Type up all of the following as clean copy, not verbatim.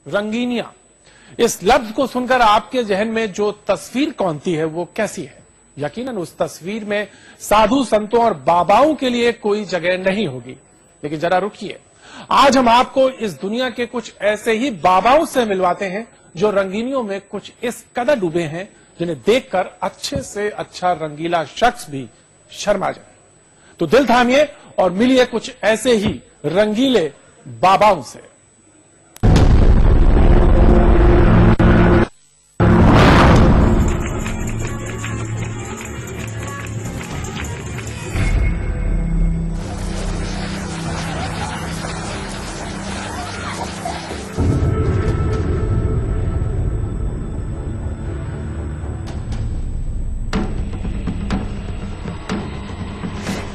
रंगीनियां, इस लफ्ज को सुनकर आपके जहन में जो तस्वीर कौनती है वो कैसी है? यकीनन उस तस्वीर में साधु संतों और बाबाओं के लिए कोई जगह नहीं होगी। लेकिन जरा रुकिए, आज हम आपको इस दुनिया के कुछ ऐसे ही बाबाओं से मिलवाते हैं जो रंगीनियों में कुछ इस कदर डूबे हैं जिन्हें देखकर अच्छे से अच्छा रंगीला शख्स भी शर्मा जाए। तो दिल थामिए और मिलिए कुछ ऐसे ही रंगीले बाबाओं से।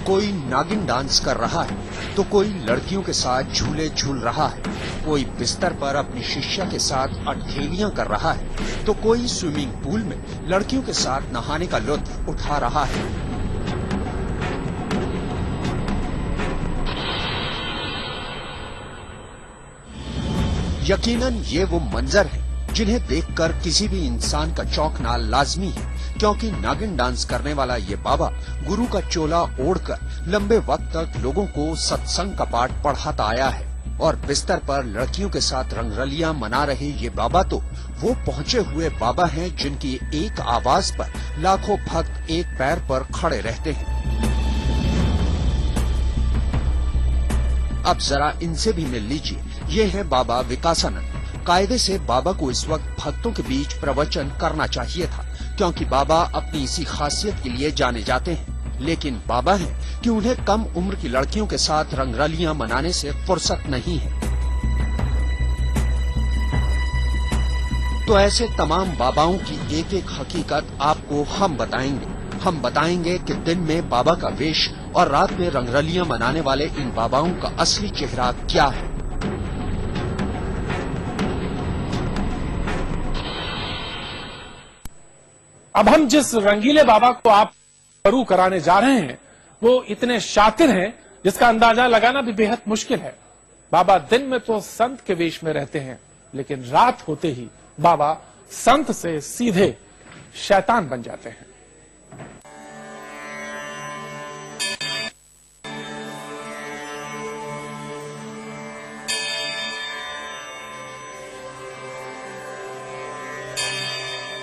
कोई नागिन डांस कर रहा है तो कोई लड़कियों के साथ झूले झूल रहा है, कोई बिस्तर पर अपनी शिष्या के साथ अठखेलियां कर रहा है तो कोई स्विमिंग पूल में लड़कियों के साथ नहाने का लुत्फ उठा रहा है। यकीनन ये वो मंजर है जिन्हें देखकर किसी भी इंसान का चौंकना लाजमी है, क्योंकि नागिन डांस करने वाला ये बाबा गुरु का चोला ओढ़कर लंबे वक्त तक लोगों को सत्संग का पाठ पढ़ाता आया है और बिस्तर पर लड़कियों के साथ रंगरलियां मना रहे ये बाबा तो वो पहुंचे हुए बाबा हैं जिनकी एक आवाज पर लाखों भक्त एक पैर पर खड़े रहते हैं। अब जरा इनसे भी मिल लीजिए, ये है बाबा विकासानंद। कायदे से बाबा को इस वक्त भक्तों के बीच प्रवचन करना चाहिए था, क्योंकि बाबा अपनी इसी खासियत के लिए जाने जाते हैं, लेकिन बाबा हैं कि उन्हें कम उम्र की लड़कियों के साथ रंगरलियां मनाने से फुर्सत नहीं है। तो ऐसे तमाम बाबाओं की एक एक हकीकत आपको हम बताएंगे कि दिन में बाबा का वेश और रात में रंगरलियां मनाने वाले इन बाबाओं का असली चेहरा क्या है। अब हम जिस रंगीले बाबा को आप शुरू कराने जा रहे हैं वो इतने शातिर हैं जिसका अंदाजा लगाना भी बेहद मुश्किल है। बाबा दिन में तो संत के वेश में रहते हैं, लेकिन रात होते ही बाबा संत से सीधे शैतान बन जाते हैं।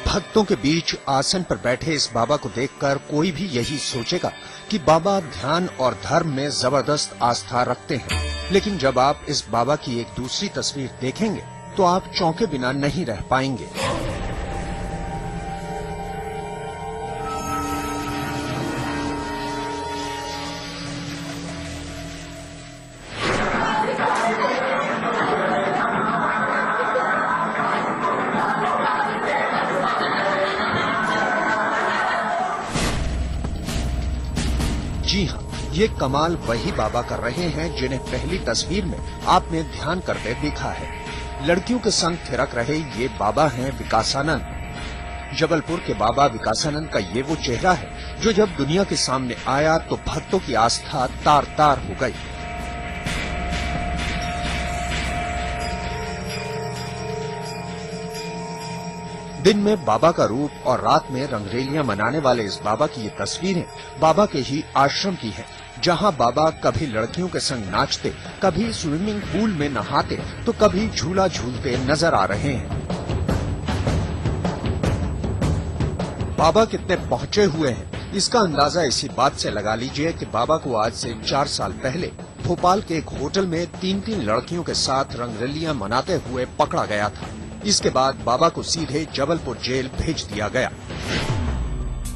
भक्तों के बीच आसन पर बैठे इस बाबा को देखकर कोई भी यही सोचेगा कि बाबा ध्यान और धर्म में जबरदस्त आस्था रखते हैं, लेकिन जब आप इस बाबा की एक दूसरी तस्वीर देखेंगे तो आप चौंके बिना नहीं रह पाएंगे। जी हाँ, ये कमाल वही बाबा कर रहे हैं जिन्हें पहली तस्वीर में आपने ध्यान करते देखा है। लड़कियों के संग थिरक रहे ये बाबा हैं विकासानंद। जबलपुर के बाबा विकासानंद का ये वो चेहरा है जो जब दुनिया के सामने आया तो भक्तों की आस्था तार तार हो गई। दिन में बाबा का रूप और रात में रंगरेलियां मनाने वाले इस बाबा की ये तस्वीरें बाबा के ही आश्रम की हैं, जहां बाबा कभी लड़कियों के संग नाचते, कभी स्विमिंग पूल में नहाते तो कभी झूला झूलते नजर आ रहे हैं। बाबा कितने पहुंचे हुए हैं इसका अंदाजा इसी बात से लगा लीजिए कि बाबा को आज से 4 साल पहले भोपाल के एक होटल में 3-3 लड़कियों के साथ रंगरलियां मनाते हुए पकड़ा गया था। इसके बाद बाबा को सीधे जबलपुर जेल भेज दिया गया।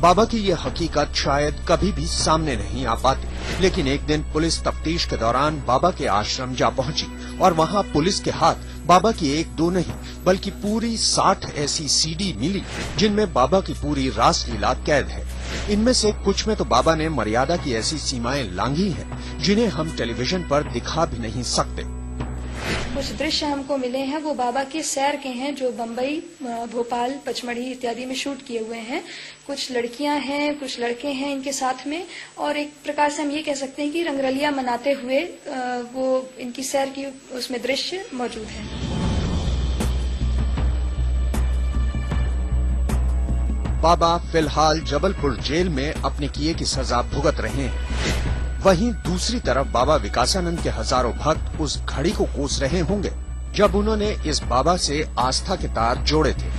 बाबा की ये हकीकत शायद कभी भी सामने नहीं आ पाती, लेकिन एक दिन पुलिस तफ्तीश के दौरान बाबा के आश्रम जा पहुंची और वहां पुलिस के हाथ बाबा की 1-2 नहीं बल्कि पूरी 60 ऐसी सीडी मिली जिनमें बाबा की पूरी रासलीला कैद है। इनमें से कुछ में तो बाबा ने मर्यादा की ऐसी सीमाएं लांघी हैं जिन्हें हम टेलीविजन पर दिखा भी नहीं सकते। कुछ दृश्य हमको मिले हैं वो बाबा के सैर के हैं जो बम्बई, भोपाल, पचमढ़ी इत्यादि में शूट किए हुए हैं। कुछ लड़कियां हैं, कुछ लड़के हैं इनके साथ में, और एक प्रकार से हम ये कह सकते हैं कि रंगरलियां मनाते हुए वो इनकी सैर की उसमें दृश्य मौजूद है। बाबा फिलहाल जबलपुर जेल में अपने किए की सजा भुगत रहे हैं। वहीं दूसरी तरफ बाबा विकासानंद के हजारों भक्त उस घड़ी को कोस रहे होंगे जब उन्होंने इस बाबा से आस्था के तार जोड़े थे।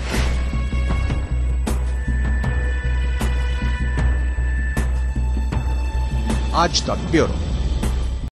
आज तक ब्यूरो।